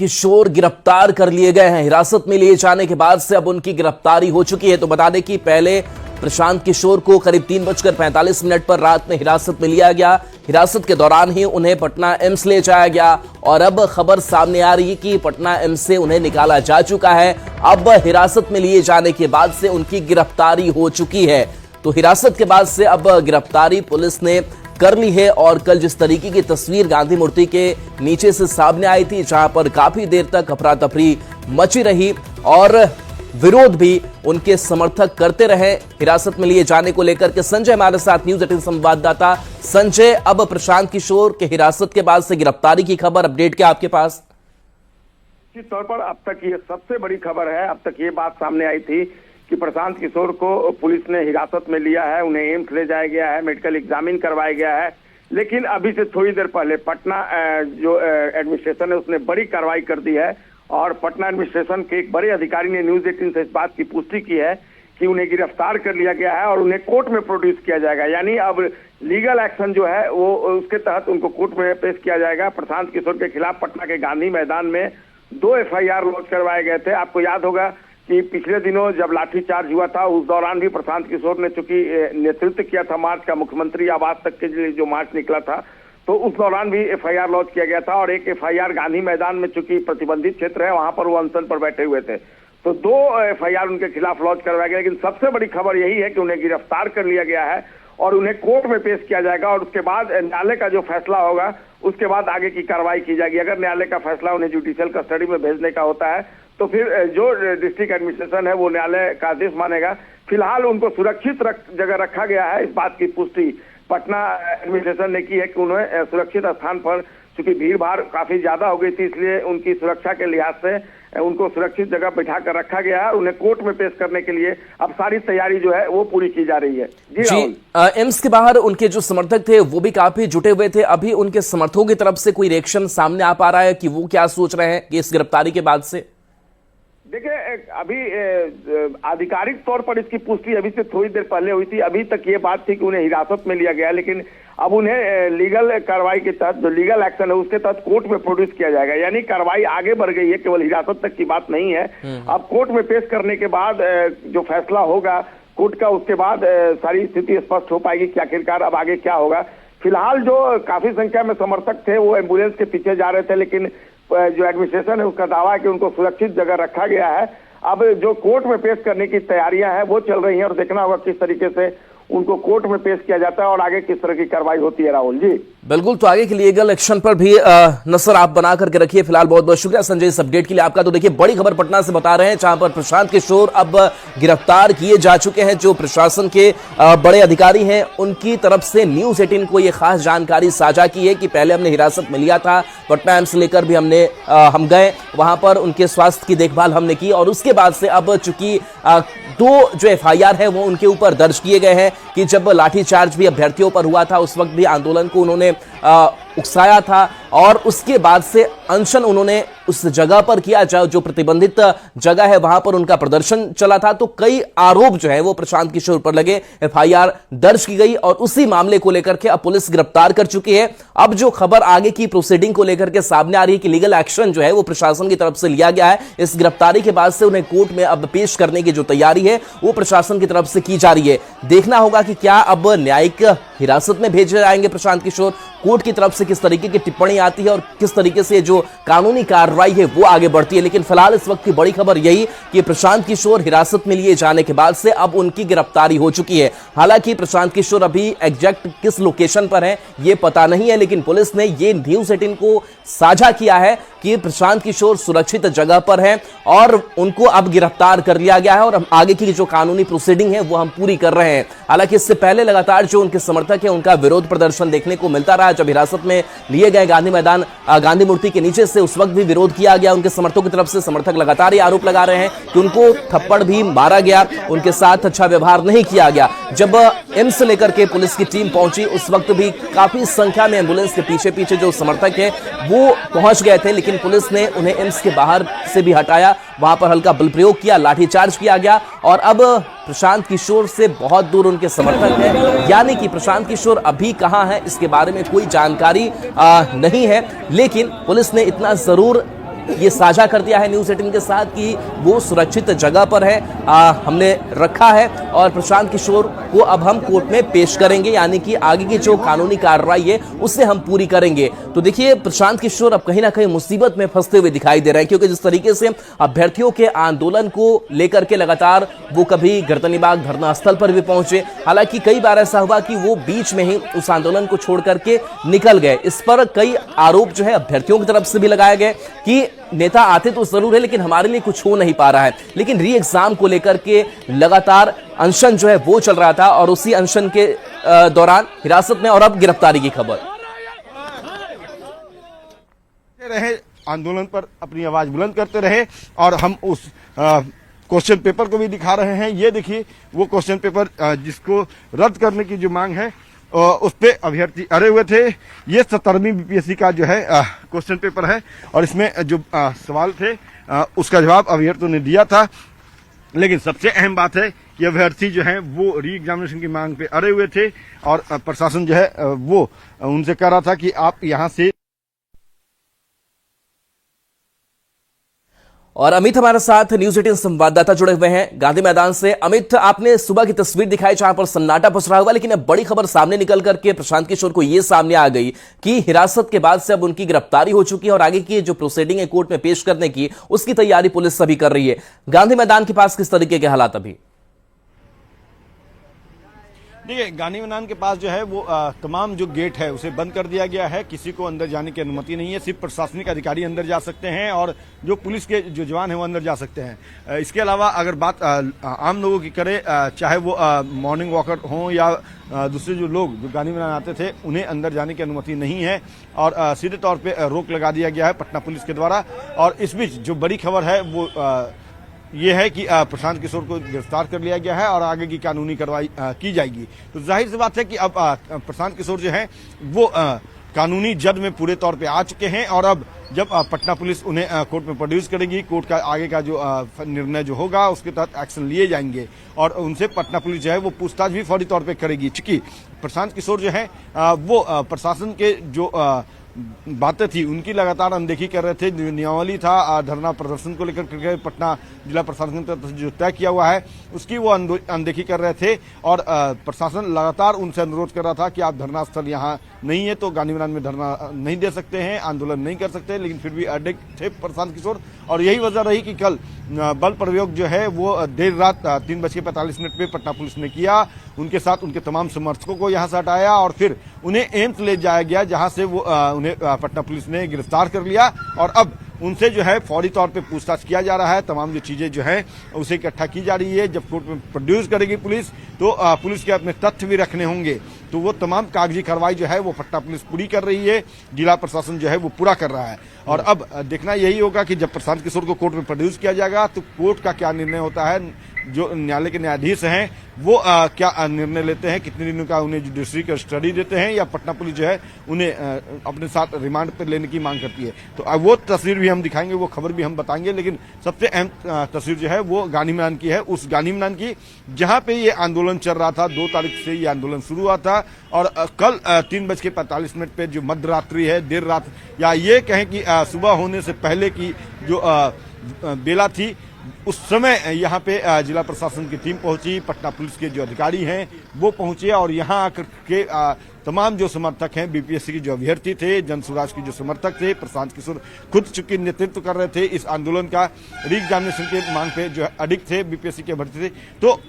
किशोर गिरफ्तार कर लिए गए हैं। हिरासत में लिए जाने के बाद से अब उनकी गिरफ्तारी हो चुकी है। तो बता दें कि पहले प्रशांत किशोर को करीब 3:45 पर रात में हिरासत में लिया गया। हिरासत के दौरान ही उन्हें पटना एम्स ले जाया गया और अब खबर सामने आ रही है कि पटना एम्स से उन्हें निकाला जा चुका है। अब हिरासत में लिए जाने के बाद से उनकी गिरफ्तारी हो चुकी है। तो हिरासत के बाद से अब गिरफ्तारी पुलिस ने कर ली है। और कल जिस तरीके की तस्वीर गांधी मूर्ति के नीचे से सामने आई थी, जहां पर काफी देर तक अफरा तफरी मची रही और विरोध भी उनके समर्थक करते रहे हिरासत में लिए जाने को लेकर के। संजय हमारे साथ, न्यूज़ 18 संवाददाता। संजय, अब प्रशांत किशोर के हिरासत के बाद से गिरफ्तारी की खबर, अपडेट क्या आपके पास? निश्चित तौर पर अब तक ये सबसे बड़ी खबर है। अब तक ये बात सामने आई थी कि प्रशांत किशोर को पुलिस ने हिरासत में लिया है, उन्हें एम्स ले जाया गया है, मेडिकल एग्जामिन करवाया गया है। लेकिन अभी से थोड़ी देर पहले पटना जो एडमिनिस्ट्रेशन है उसने बड़ी कार्रवाई कर दी है और पटना एडमिनिस्ट्रेशन के एक बड़े अधिकारी ने न्यूज़ 18 से इस बात की पुष्टि की है कि उन्हें गिरफ्तार कर लिया गया है और उन्हें कोर्ट में प्रोड्यूस किया जाएगा। यानी अब लीगल एक्शन जो है वो उसके तहत उनको कोर्ट में पेश किया जाएगा। प्रशांत किशोर के खिलाफ पटना के गांधी मैदान में 2 FIR लॉन्च करवाए गए थे। आपको याद होगा कि पिछले दिनों जब लाठीचार्ज हुआ था उस दौरान भी प्रशांत किशोर ने चूंकि नेतृत्व किया था मार्च का, मुख्यमंत्री आवास तक के लिए जो मार्च निकला था, तो उस दौरान भी FIR लॉन्च किया गया था। और एक FIR गांधी मैदान में चूंकि प्रतिबंधित क्षेत्र है वहां पर वो अनशन पर बैठे हुए थे, तो 2 FIR उनके खिलाफ लॉन्च करवाया गया। लेकिन सबसे बड़ी खबर यही है कि उन्हें गिरफ्तार कर लिया गया है और उन्हें कोर्ट में पेश किया जाएगा और उसके बाद न्यायालय का जो फैसला होगा उसके बाद आगे की कार्रवाई की जाएगी। अगर न्यायालय का फैसला उन्हें जुडिशियल कस्टडी में भेजने का होता है तो फिर जो डिस्ट्रिक्ट एडमिनिस्ट्रेशन है वो न्यायालय का आदेश मानेगा। फिलहाल उनको सुरक्षित जगह रखा गया है। इस बात की पुष्टि पटना एडमिनिस्ट्रेशन ने की है कि उन्हें सुरक्षित स्थान पर, चूंकि भीड़ भाड़ काफी ज्यादा हो गई थी, इसलिए उनकी सुरक्षा के लिहाज से उनको सुरक्षित जगह बैठा कर रखा गया है। उन्हें कोर्ट में पेश करने के लिए अब सारी तैयारी जो है वो पूरी की जा रही है। जी, एम्स के बाहर उनके जो समर्थक थे वो भी काफी जुटे हुए थे। अभी उनके समर्थकों की तरफ से कोई रिएक्शन सामने आ पा रहा है कि वो क्या सोच रहे हैं कि इस गिरफ्तारी के बाद से? देखिए, अभी आधिकारिक तौर पर इसकी पुष्टि अभी से थोड़ी देर पहले हुई थी। अभी तक ये बात थी कि उन्हें हिरासत में लिया गया, लेकिन अब उन्हें लीगल कार्रवाई के तहत, जो लीगल एक्शन है उसके तहत कोर्ट में प्रोड्यूस किया जाएगा। यानी कार्रवाई आगे बढ़ गई है, केवल हिरासत तक की बात नहीं है। अब कोर्ट में पेश करने के बाद जो फैसला होगा कोर्ट का, उसके बाद सारी स्थिति स्पष्ट हो पाएगी कि आखिरकार अब आगे क्या होगा। फिलहाल जो काफी संख्या में समर्थक थे वो एम्बुलेंस के पीछे जा रहे थे, लेकिन जो एडमिनिस्ट्रेशन है उसका दावा है कि उनको सुरक्षित जगह रखा गया है। अब जो कोर्ट में पेश करने की तैयारियां हैं वो चल रही हैं और देखना होगा किस तरीके से उनको कोर्ट में पेश किया जाता है और आगे किस तरह की कार्रवाई होती है। राहुल जी, बिल्कुल, तो आगे के लीगल एक्शन पर भी नजर आप बना करके रखिए। फिलहाल बहुत बहुत शुक्रिया संजय इस अपडेट के लिए आपका। तो देखिए, बड़ी खबर पटना से बता रहे हैं, जहां पर प्रशांत किशोर अब गिरफ्तार किए जा चुके हैं। जो प्रशासन के बड़े अधिकारी हैं उनकी तरफ से न्यूज़ 18 को यह खास जानकारी साझा की है कि पहले हमने हिरासत में लिया था, पटना एम्स लेकर भी हम गए, वहां पर उनके स्वास्थ्य की देखभाल हमने की और उसके बाद से अब चूंकि 2 जो FIR है वो उनके ऊपर दर्ज किए गए हैं कि जब लाठीचार्ज भी अभ्यर्थियों पर हुआ था उस वक्त भी आंदोलन को उन्होंने उकसाया था और उसके बाद से अनशन उन्होंने उस जगह पर किया जो प्रतिबंधित जगह है वहां पर उनका प्रदर्शन चला था। तो कई आरोप जो है वो प्रशांत किशोर पर लगे, FIR दर्ज की गई और उसी मामले को लेकर के अब पुलिस गिरफ्तार कर चुकी है। अब जो खबर आगे की प्रोसीडिंग को लेकर के सामने आ रही है कि लीगल एक्शन जो है वो प्रशासन की तरफ से लिया गया है। इस गिरफ्तारी के बाद से उन्हें कोर्ट में अब पेश करने की जो तैयारी है वो प्रशासन की तरफ से की जा रही है। देखना होगा कि क्या अब न्यायिक हिरासत में भेजे जाएंगे प्रशांत किशोर, कोर्ट की तरफ से किस तरीके की टिप्पणी आती है और किस तरीके से जो कानूनी कार्रवाई है वो आगे बढ़ती है। लेकिन फिलहाल इस वक्त की बड़ी खबर यही कि प्रशांत किशोर हिरासत में लिए जाने के बाद से अब उनकी गिरफ्तारी हो चुकी है। हालांकि प्रशांत किशोर अभी एग्जैक्ट किस लोकेशन पर है ये पता नहीं है, लेकिन पुलिस ने ये न्यूज़ 18 को साझा किया है कि प्रशांत किशोर सुरक्षित जगह पर है और उनको अब गिरफ्तार कर लिया गया है और आगे की जो कानूनी प्रोसीडिंग है वो हम पूरी कर रहे हैं। हालांकि इससे पहले लगातार जो उनके समर्थक है उनका विरोध प्रदर्शन देखने को मिलता रहा। जब हिरासत में लिए गए गांधी मैदान गांधी मूर्ति के नीचे से, उस वक्त भी विरोध किया गया उनके समर्थकों की तरफ से। समर्थक लगातार ये आरोप लगा रहे हैं कि उनको थप्पड़ भी मारा गया, उनके साथ अच्छा व्यवहार नहीं किया गया। जब एम्स से लेकर के पुलिस की टीम पहुंची उस वक्त भी काफी संख्या में एम्बुलेंस के पीछे पीछे जो समर्थक है वो पहुंच गए थे, लेकिन पुलिस ने उन्हें एम्स के बाहर से भी हटाया, वहां पर हल्का बल प्रयोग किया, लाठीचार्ज किया गया और अब प्रशांत किशोर से बहुत दूर उनके समर्थक हैं। यानी कि प्रशांत किशोर अभी कहां है इसके बारे में कोई जानकारी नहीं है, लेकिन पुलिस ने इतना जरूर ये साझा कर दिया है न्यूज़ 18 के साथ कि वो सुरक्षित जगह पर है, हमने रखा है और प्रशांत किशोर को अब हम कोर्ट में पेश करेंगे, यानी कि आगे की जो कानूनी कार्रवाई है उससे हम पूरी करेंगे। तो देखिए प्रशांत किशोर अब कहीं ना कहीं मुसीबत में फंसते हुए दिखाई दे रहे हैं, क्योंकि जिस तरीके से अभ्यर्थियों के आंदोलन को लेकर के लगातार वो कभी गर्दनीबाग धरना स्थल पर भी पहुंचे, हालांकि कई बार ऐसा हुआ कि वो बीच में ही उस आंदोलन को छोड़ करके निकल गए। इस पर कई आरोप जो है अभ्यर्थियों की तरफ से भी लगाए गए कि नेता आते तो जरूर है लेकिन हमारे लिए कुछ हो नहीं पा रहा है। लेकिन री एग्जाम को लेकर के लगातार अनशन जो है वो चल रहा था और उसी अनशन के दौरान हिरासत में और अब गिरफ्तारी की खबर रहे, आंदोलन पर अपनी आवाज बुलंद करते रहे और हम उस क्वेश्चन पेपर को भी दिखा रहे हैं। ये देखिए वो क्वेश्चन पेपर जिसको रद्द करने की जो मांग है उस पे अभ्यर्थी अड़े हुए थे। ये 17वीं बीपीएससी का जो है क्वेश्चन पेपर है और इसमें जो सवाल थे उसका जवाब अभ्यर्थियों ने दिया था। लेकिन सबसे अहम बात है कि अभ्यर्थी जो है वो री एग्जामिनेशन की मांग पे अड़े हुए थे और प्रशासन जो है वो उनसे कह रहा था कि आप यहां से। और अमित हमारे साथ न्यूज़ 18 संवाददाता जुड़े हुए हैं गांधी मैदान से। अमित, आपने सुबह की तस्वीर दिखाई जहां पर सन्नाटा पसरा हुआ, लेकिन अब बड़ी खबर सामने निकल करके प्रशांत किशोर को यह सामने आ गई कि हिरासत के बाद से अब उनकी गिरफ्तारी हो चुकी है और आगे की जो प्रोसीडिंग है कोर्ट में पेश करने की उसकी तैयारी पुलिस सभी कर रही है। गांधी मैदान के पास किस तरीके के हालात अभी? देखिए गांधी मैदान के पास जो है वो तमाम जो गेट है उसे बंद कर दिया गया है। किसी को अंदर जाने की अनुमति नहीं है, सिर्फ प्रशासनिक अधिकारी अंदर जा सकते हैं और जो पुलिस के जो जवान हैं वो अंदर जा सकते हैं। इसके अलावा अगर बात आम लोगों की करें, चाहे वो मॉर्निंग वॉकर हों या दूसरे जो लोग जो गांधी मैदान आते थे उन्हें अंदर जाने की अनुमति नहीं है और सीधे तौर पर रोक लगा दिया गया है पटना पुलिस के द्वारा। और इस बीच जो बड़ी खबर है वो ये है कि प्रशांत किशोर को गिरफ्तार कर लिया गया है और आगे की कानूनी कार्रवाई की जाएगी। तो जाहिर सी बात है कि अब प्रशांत किशोर जो है वो कानूनी जद में पूरे तौर पे आ चुके हैं और अब जब पटना पुलिस उन्हें कोर्ट में प्रोड्यूस करेगी, कोर्ट का आगे का जो निर्णय जो होगा उसके तहत एक्शन लिए जाएंगे और उनसे पटना पुलिस जो है वो पूछताछ भी फौरी तौर पे करेगी। चूंकि प्रशांत किशोर जो है वो प्रशासन के जो बातें थी उनकी लगातार अनदेखी कर रहे थे। नियमावली था धरना प्रदर्शन को लेकर पटना जिला प्रशासन की तरफ से जो तय किया हुआ है उसकी वो अनदेखी कर रहे थे और प्रशासन लगातार उनसे अनुरोध कर रहा था कि आप धरना स्थल यहाँ नहीं है तो गांधी मैदान में धरना नहीं दे सकते हैं, आंदोलन नहीं कर सकते, लेकिन फिर भी अड़े थे प्रशांत किशोर। और यही वजह रही कि कल बल प्रयोग जो है वो देर रात 3:45 पे पटना पुलिस ने किया। उनके साथ उनके तमाम समर्थकों को यहाँ से हटाया और फिर उन्हें एम्स ले जाया गया, जहां से वो उन्हें पटना पुलिस ने गिरफ्तार कर लिया और अब उनसे जो है फौरी तौर पे पूछताछ किया जा रहा है। तमाम जो चीजें जो है उसे इकट्ठा की जा रही है। जब कोर्ट में प्रोड्यूस करेगी पुलिस तो पुलिस के अपने तथ्य भी रखने होंगे, तो वो तमाम कागजी कार्रवाई जो है वो पटना पुलिस पूरी कर रही है, जिला प्रशासन जो है वो पूरा कर रहा है। और अब देखना यही होगा कि जब प्रशांत किशोर को कोर्ट में प्रोड्यूस किया जाएगा तो कोर्ट का क्या निर्णय होता है। जो न्यायालय के न्यायाधीश हैं वो क्या निर्णय लेते हैं, कितने दिनों का उन्हें जुडिशरी का स्टडी देते हैं या पटना पुलिस जो है उन्हें अपने साथ रिमांड पर लेने की मांग करती है। तो वो तस्वीर भी हम दिखाएंगे, वो खबर भी हम बताएंगे, लेकिन सबसे अहम तस्वीर जो है वो गांधी मैदान की है। उस गांधी मैदान की जहां पे ये आंदोलन चल रहा था, 2 तारीख से ये आंदोलन शुरू हुआ था और कल 3:45 पे जो मध्य रात्रि है, देर रात या ये कहें कि सुबह होने से पहले की जो बेला थी उस समय यहाँ पे जिला प्रशासन की टीम पहुंची, पटना पुलिस के जो अधिकारी हैं वो पहुंचे और यहाँ आकर के तमाम जो समर्थक हैं, बीपीएससी के जो अभ्यर्थी थे, जन स्वराज के जो समर्थक थे, प्रशांत किशोर खुद चूंकि नेतृत्व कर रहे थे इस आंदोलन का, री एग्जामिनेशन के मांग पे जो अडिग थे, बीपीएससी के अभ्यर्थी थे, तो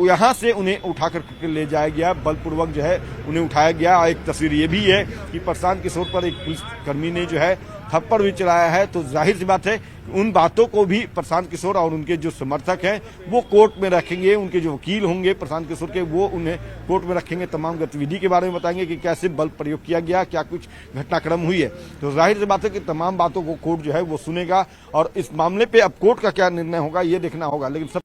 यहाँ से उन्हें उठाकर ले जाया गया, बलपूर्वक जो है उन्हें उठाया गया। एक तस्वीर ये भी है कि प्रशांत किशोर पर एक पुलिस कर्मी ने जो है थप्पड़ भी चलाया है। तो जाहिर सी बात है उन बातों को भी प्रशांत किशोर और उनके जो समर्थक हैं वो कोर्ट में रखेंगे, उनके जो वकील होंगे प्रशांत किशोर के वो उन्हें कोर्ट में रखेंगे, तमाम गतिविधि के बारे में बताएंगे कि कैसे बल प्रयोग किया गया, क्या कुछ घटनाक्रम हुई है। तो जाहिर सी बात है कि तमाम बातों को कोर्ट जो है वो सुनेगा और इस मामले पे अब कोर्ट का क्या निर्णय होगा ये देखना होगा। लेकिन सब